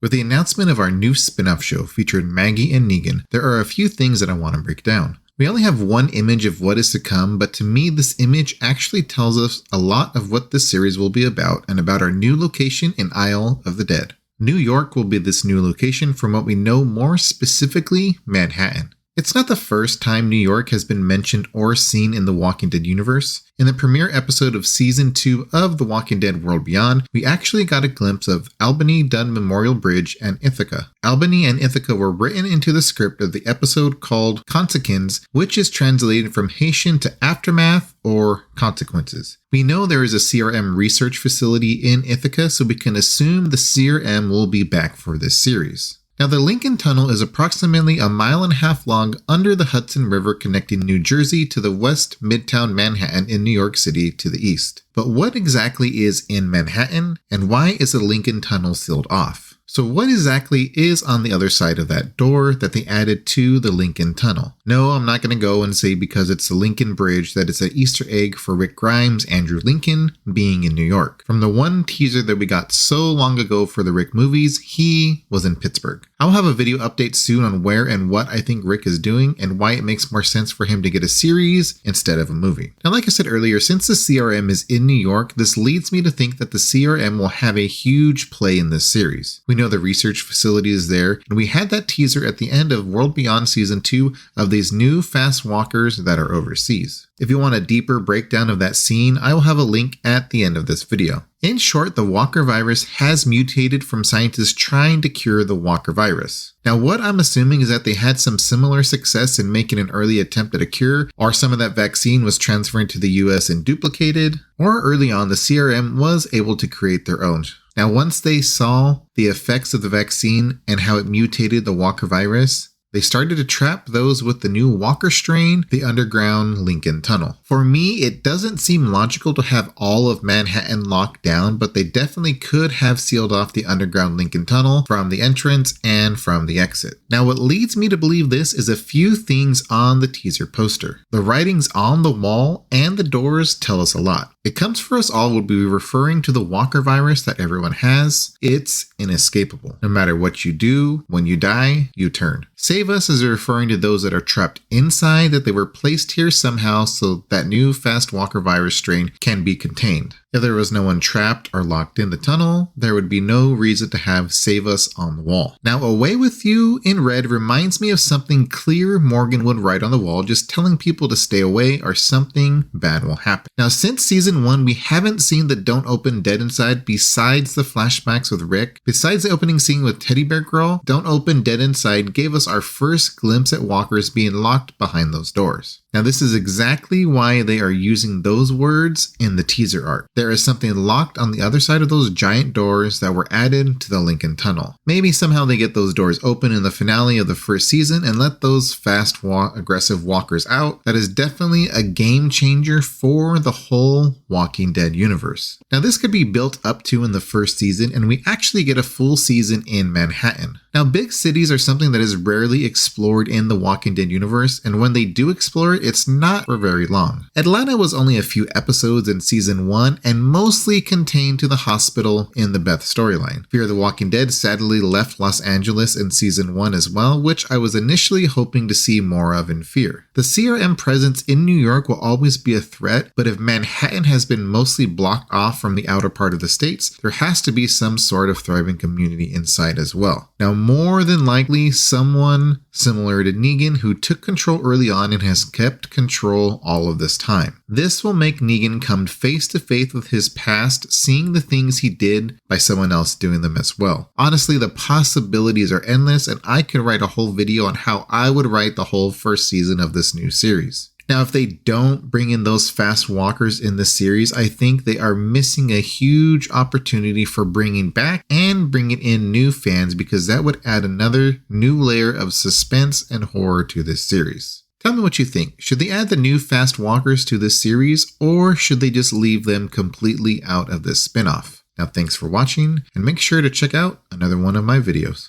With the announcement of our new spin-off show featuring Maggie and Negan, there are a few things that I want to break down. We only have one image of what is to come, but to me this image actually tells us a lot of what this series will be about and about our new location in Isle of the Dead. New York will be this new location from what we know, more specifically Manhattan. It's not the first time New York has been mentioned or seen in the Walking Dead universe. In the premiere episode of Season 2 of The Walking Dead World Beyond, we actually got a glimpse of Albany, Dunn Memorial Bridge, and Ithaca. Albany and Ithaca were written into the script of the episode called Consequences, which is translated from Haitian to Aftermath or Consequences. We know there is a CRM research facility in Ithaca, so we can assume the CRM will be back for this series. Now, the Lincoln Tunnel is approximately 1.5 miles long under the Hudson River, connecting New Jersey to the west, Midtown Manhattan in New York City to the east. But what exactly is in Manhattan, and why is the Lincoln Tunnel sealed off? So what exactly is on the other side of that door that they added to the Lincoln Tunnel? No, I'm not going to go and say because it's the Lincoln Bridge that it's an Easter egg for Rick Grimes, Andrew Lincoln, being in New York. From the one teaser that we got so long ago for the Rick movies, he was in Pittsburgh. I'll have a video update soon on where and what I think Rick is doing and why it makes more sense for him to get a series instead of a movie. Now, like I said earlier, since the CRM is in New York, this leads me to think that the CRM will have a huge play in this series. We know the research facility is there, and we had that teaser at the end of World Beyond Season 2 of these new fast walkers that are overseas. If you want a deeper breakdown of that scene, I will have a link at the end of this video. In short, the Walker virus has mutated from scientists trying to cure the Walker virus. Now, what I'm assuming is that they had some similar success in making an early attempt at a cure, or some of that vaccine was transferred to the US and duplicated, or early on the CRM was able to create their own. Now, once they saw the effects of the vaccine and how it mutated the Walker virus, they started to trap those with the new Walker strain, the underground Lincoln Tunnel. For me, it doesn't seem logical to have all of Manhattan locked down, but they definitely could have sealed off the underground Lincoln Tunnel from the entrance and from the exit. Now, what leads me to believe this is a few things on the teaser poster. The writings on the wall and the doors tell us a lot. It Comes for Us All would be referring to the Walker virus that everyone has. It's inescapable. No matter what you do, when you die, you turn. Save Us is referring to those that are trapped inside, that they were placed here somehow so that new fast Walker virus strain can be contained. If there was no one trapped or locked in the tunnel, there would be no reason to have Save Us on the wall. Now, Away With You in red reminds me of something Clear Morgan would write on the wall, just telling people to stay away or something bad will happen. Now, since Season 1, we haven't seen the Don't Open Dead Inside besides the flashbacks with Rick. Besides the opening scene with Teddy Bear Girl, Don't Open Dead Inside gave us our first glimpse at walkers being locked behind those doors. Now, this is exactly why they are using those words in the teaser art. There is something locked on the other side of those giant doors that were added to the Lincoln Tunnel. Maybe somehow they get those doors open in the finale of the first season and let those fast, aggressive walkers out. That is definitely a game changer for the whole Walking Dead universe. Now, this could be built up to in the first season, and we actually get a full season in Manhattan. Now, big cities are something that is rarely explored in the Walking Dead universe, and when they do explore it, it's not for very long. Atlanta was only a few episodes in Season 1 and mostly contained to the hospital in the Beth storyline. Fear the Walking Dead sadly left Los Angeles in Season 1 as well, which I was initially hoping to see more of in Fear. The CRM presence in New York will always be a threat, but if Manhattan has been mostly blocked off from the outer part of the states, there has to be some sort of thriving community inside as well. Now, more than likely, someone similar to Negan who took control early on and has kept control all of this time. This will make Negan come face to face with his past, seeing the things he did by someone else doing them as well. Honestly, the possibilities are endless, and I could write a whole video on how I would write the whole first season of this new series. Now, if they don't bring in those fast walkers in the series, I think they are missing a huge opportunity for bringing back and bringing in new fans, because that would add another new layer of suspense and horror to this series. Tell me what you think. Should they add the new fast walkers to this series, or should they just leave them completely out of this spinoff? Now, thanks for watching, and make sure to check out another one of my videos.